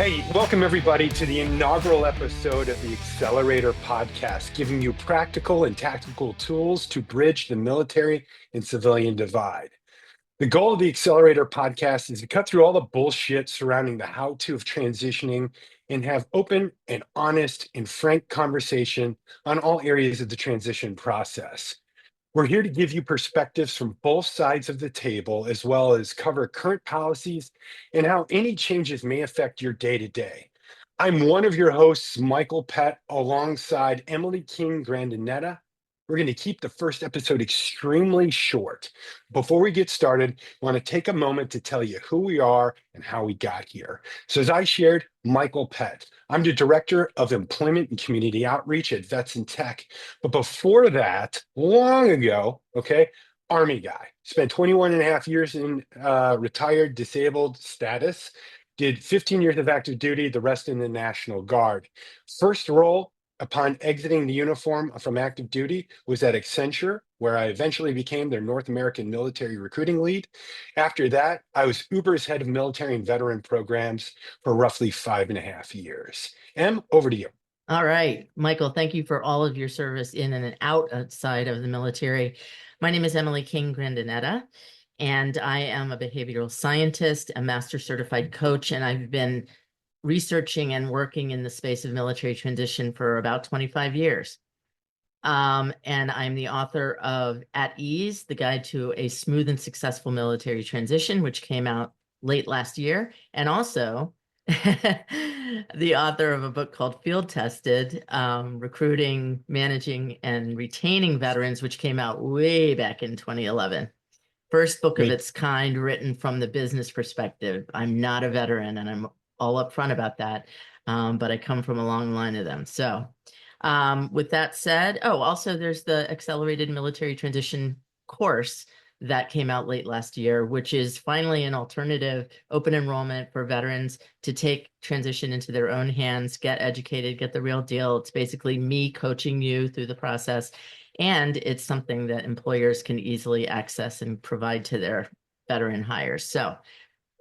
Hey, welcome everybody to the inaugural episode of the Accelerator podcast, giving you practical and tactical tools to bridge the military and civilian divide. The goal of the Accelerator podcast is to cut through all the bullshit surrounding the how-to of transitioning and have open and honest and frank conversation on all areas of the transition process. We're here to give you perspectives from both sides of the table, as well as cover current policies and how any changes may affect your day to day. I'm one of your hosts, Michael Pett, alongside Emily King Grandinetta. We're going to keep the first episode extremely short. Before we get started, I want to take a moment to tell you who we are and how we got here. So, as I shared, Michael Pett. I'm the Director of Employment and Community Outreach at Vets in Tech. But before that, long ago, okay, Army guy. Spent 21 and a half years in retired disabled status, did 15 years of active duty, the rest in the National Guard. First role upon exiting the uniform from active duty was at Accenture, where I eventually became their North American military recruiting lead. After that, I was Uber's head of military and veteran programs for roughly 5.5 years. Em, over to you. All right, Michael, thank you for all of your service in and outside of the military. My name is Emily King Grandinetta, and I am a behavioral scientist, a master certified coach, and I've been researching and working in the space of military transition for about 25 years. And I'm the author of At Ease, the Guide to a Smooth and Successful Military Transition, which came out late last year, and also the author of a book called Field Tested, Recruiting, Managing, and Retaining Veterans, which came out way back in 2011. First book of its kind written from the business perspective. I'm not a veteran, and I'm all upfront about that, but I come from a long line of them. So with that said, also there's the Accelerated Military Transition course that came out late last year, which is finally an alternative open enrollment for veterans to take transition into their own hands, get educated, get the real deal. It's basically me coaching you through the process. And it's something that employers can easily access and provide to their veteran hires. So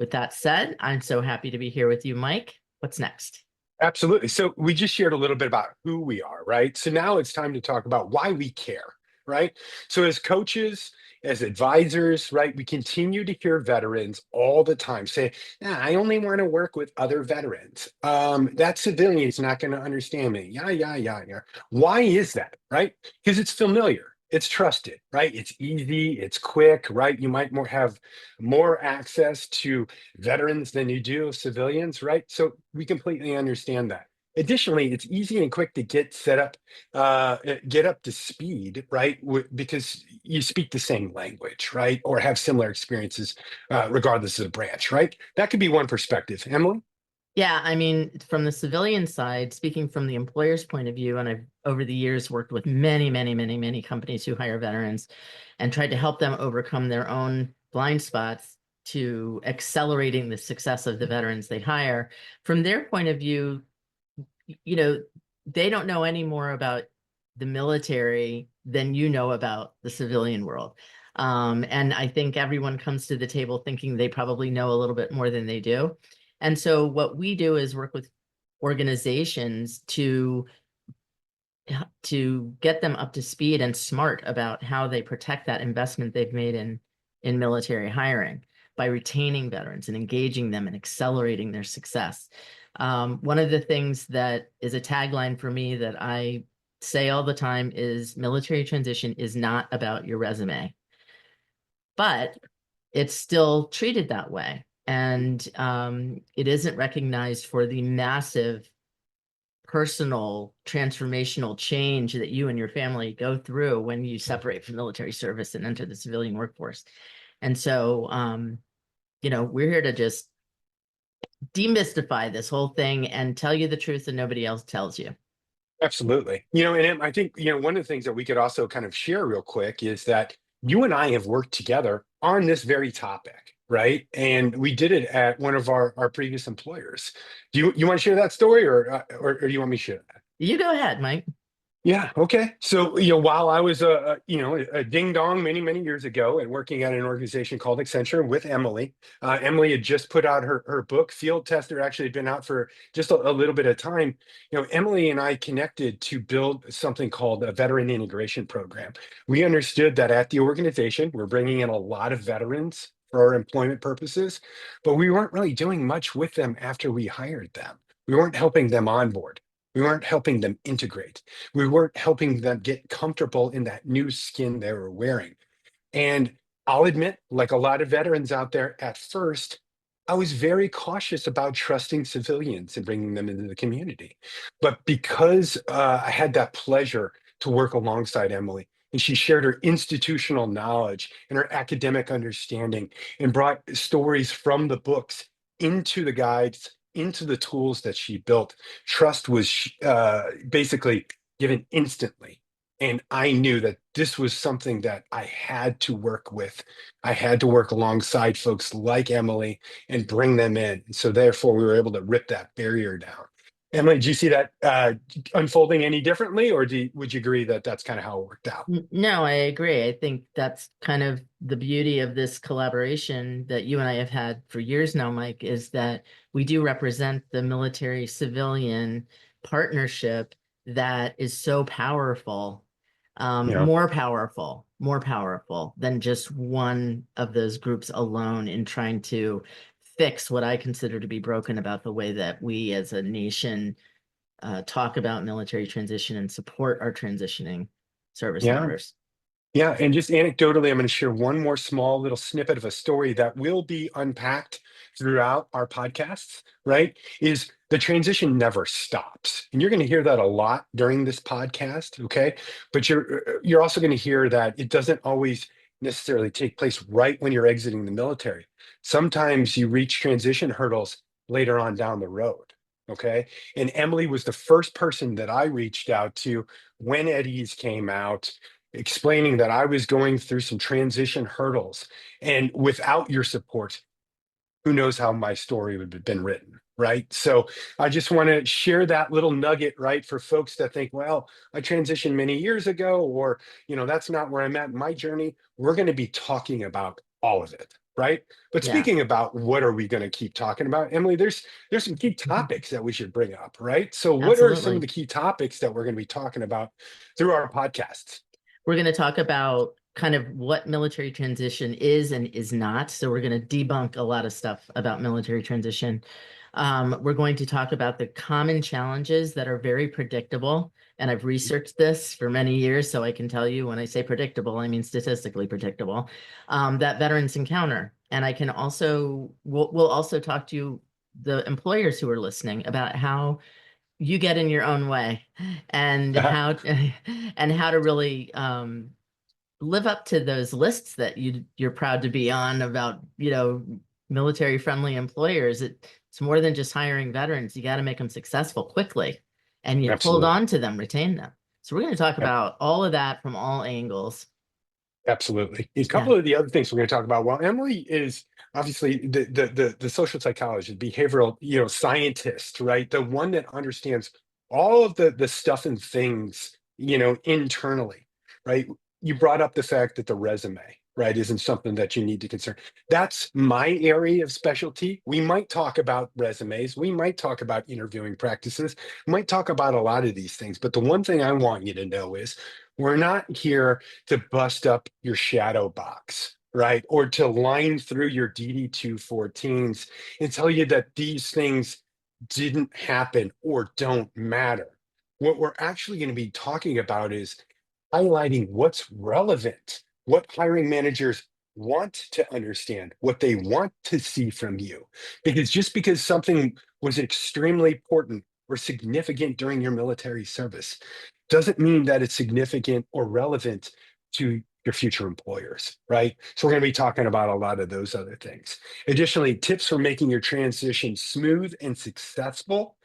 with that said, I'm so happy to be here with you, Mike. What's next? Absolutely. So we just shared a little bit about who we are, right? So now it's time to talk about why we care, right? So as coaches, as advisors, right, we continue to hear veterans all the time say, I only want to work with other veterans. That civilian is not going to understand me. Yeah. Why is that, right? Because it's familiar. It's trusted, right? It's easy, it's quick, right? You might have more access to veterans than you do civilians, right? So we completely understand that. Additionally, it's easy and quick to get set up, get up to speed, right? Because you speak the same language, right? Or have similar experiences, regardless of the branch, right? That could be one perspective. Emily? Yeah, I mean, from the civilian side, speaking from the employer's point of view, and I've over the years worked with many companies who hire veterans and tried to help them overcome their own blind spots to accelerating the success of the veterans they hire. From their point of view, they don't know any more about the military than you know about the civilian world. And I think everyone comes to the table thinking they probably know a little bit more than they do. And so what we do is work with organizations to get them up to speed and smart about how they protect that investment they've made in military hiring by retaining veterans and engaging them and accelerating their success. One of the things that is a tagline for me that I say all the time is military transition is not about your resume, but it's still treated that way. And it isn't recognized for the massive personal transformational change that you and your family go through when you separate from military service and enter the civilian workforce. And so, we're here to just demystify this whole thing and tell you the truth that nobody else tells you. Absolutely. And I think, one of the things that we could also kind of share real quick is that you and I have worked together on this very topic, right? And we did it at one of our previous employers. Do you want to share that story or do you want me to share that? You go ahead, Mike. Yeah. Okay. So, while I was a ding dong many years ago and working at an organization called Accenture with Emily, Emily had just put out her book, Field Tester, actually had been out for just a little bit of time. Emily and I connected to build something called a veteran integration program. We understood that at the organization, we're bringing in a lot of veterans for our employment purposes, but we weren't really doing much with them after we hired them. We weren't helping them onboard. We weren't helping them integrate. We weren't helping them get comfortable in that new skin they were wearing. And I'll admit, like a lot of veterans out there, at first, I was very cautious about trusting civilians and bringing them into the community. But because I had that pleasure to work alongside Emily, and she shared her institutional knowledge and her academic understanding and brought stories from the books into the guides, into the tools that she built, trust was basically given instantly. And I knew that this was something that I had to work with. I had to work alongside folks like Emily and bring them in. So therefore, we were able to rip that barrier down. Emily, do you see that unfolding any differently, or would you agree that that's kind of how it worked out? No, I agree. I think that's kind of the beauty of this collaboration that you and I have had for years now, Mike, is that we do represent the military civilian partnership that is so powerful, Yeah. more powerful than just one of those groups alone in trying to fix what I consider to be broken about the way that we as a nation talk about military transition and support our transitioning service Yeah. members. Yeah, and just anecdotally, I'm going to share one more small little snippet of a story that will be unpacked throughout our podcasts, right? Is the transition never stops. And you're going to hear that a lot during this podcast, okay? But you're also going to hear that it doesn't always necessarily take place right when you're exiting the military. Sometimes you reach transition hurdles later on down the road, okay? And Emily was the first person that I reached out to when Eddie's came out, explaining that I was going through some transition hurdles. And without your support, who knows how my story would have been written, right? So I just want to share that little nugget, right, for folks that think, well, I transitioned many years ago, or, that's not where I'm at in my journey. We're going to be talking about all of it. Right. But Yeah, speaking about what are we going to keep talking about, Emily, there's some key topics that we should bring up, right? So what are some of absolutely. the key topics that we're going to be talking about through our podcasts? We're going to talk about kind of what military transition is and is not. So we're going to debunk a lot of stuff about military transition. We're going to talk about the common challenges that are very predictable. And I've researched this for many years, so I can tell you when I say predictable, I mean statistically predictable, that veterans encounter. And I can also, we'll also talk to you, the employers who are listening, about how you get in your own way and how and how to really live up to those lists that you're proud to be on about, military friendly employers. It's more than just hiring veterans. You got to make them successful quickly, and you hold Absolutely. on to them, retain them. So we're going to talk Yep. about all of that from all angles. Absolutely. A Yeah. couple of the other things we're going to talk about. Well, Emily is obviously the social psychologist, behavioral, scientist, right? The one that understands all of the stuff and things, internally, right? You brought up the fact that the resume, right, isn't something that you need to concern. That's my area of specialty. We might talk about resumes, we might talk about interviewing practices, we might talk about a lot of these things. But the one thing I want you to know is we're not here to bust up your shadow box, right? Or to line through your DD-214s and tell you that these things didn't happen or don't matter. What we're actually going to be talking about is highlighting what's relevant, what hiring managers want to understand, what they want to see from you. Because just because something was extremely important or significant during your military service doesn't mean that it's significant or relevant to your future employers, right? So we're going to be talking about a lot of those other things. Additionally, tips for making your transition smooth and successful,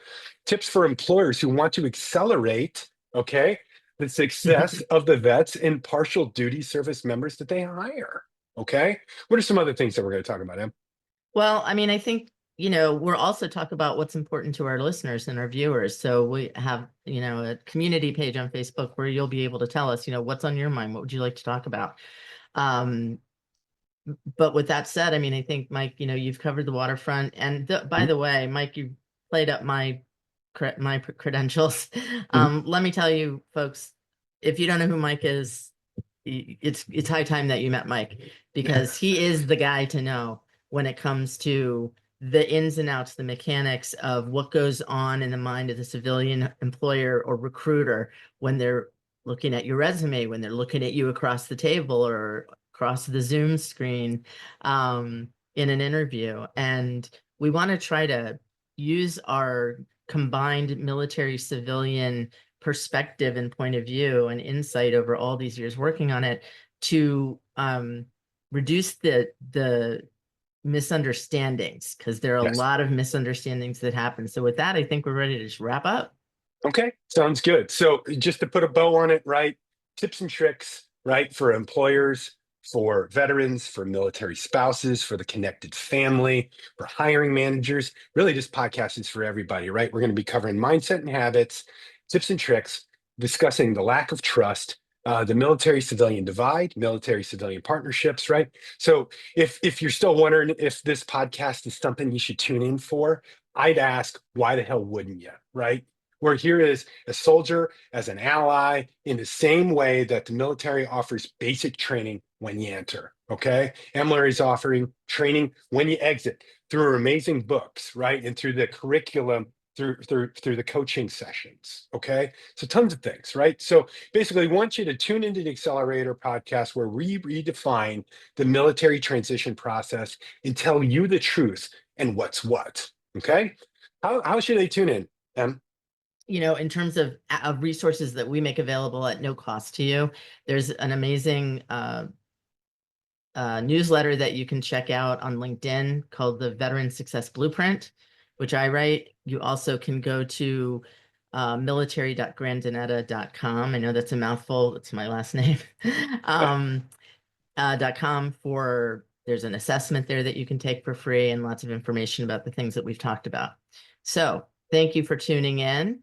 tips for employers who want to accelerate, okay, the success of the vets and partial duty service members that they hire. Okay. What are some other things that we're going to talk about, Em? Well, I mean, I think we're also talk about what's important to our listeners and our viewers. So we have, a community page on Facebook where you'll be able to tell us, what's on your mind. What would you like to talk about? But with that said, I mean, I think, Mike, you've covered the waterfront. And by the way, Mike, you played up my credentials. Mhm. Let me tell you, folks, if you don't know who Mike is, it's high time that you met Mike, because he is the guy to know when it comes to the ins and outs, the mechanics of what goes on in the mind of the civilian employer or recruiter when they're looking at your resume, when they're looking at you across the table or across the Zoom screen in an interview. And we want to try to use our combined military civilian perspective and point of view and insight over all these years working on it to reduce the misunderstandings, because there are a Yes. lot of misunderstandings that happen. So with that, I think we're ready to just wrap up. Okay, sounds good. So just to put a bow on it, right? Tips and tricks, right? For employers, for veterans, for military spouses, for the connected family, for hiring managers. Really, this podcast is for everybody, right? We're going to be covering mindset and habits, tips and tricks, discussing the lack of trust, the military civilian divide, military civilian partnerships, right? So if you're still wondering if this podcast is something you should tune in for, I'd ask, why the hell wouldn't you, right? We're here as a soldier, as an ally, in the same way that the military offers basic training when you enter. Okay. MLR is offering training when you exit through our amazing books, right? And through the curriculum, through the coaching sessions. Okay. So tons of things, right? So basically, we want you to tune into the Accelerator podcast where we redefine the military transition process and tell you the truth and what's what. Okay. How should they tune in, Em? In terms of resources that we make available at no cost to you, there's an amazing newsletter that you can check out on LinkedIn called the Veteran Success Blueprint, which I write. You also can go to military.grandinetta.com. I know that's a mouthful. It's my last name. .com there's an assessment there that you can take for free and lots of information about the things that we've talked about. So thank you for tuning in.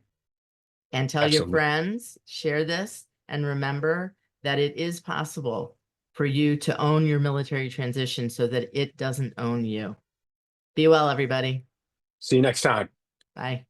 And tell your Absolutely. friends, share this, and remember that it is possible for you to own your military transition so that it doesn't own you. Be well, everybody. See you next time. Bye.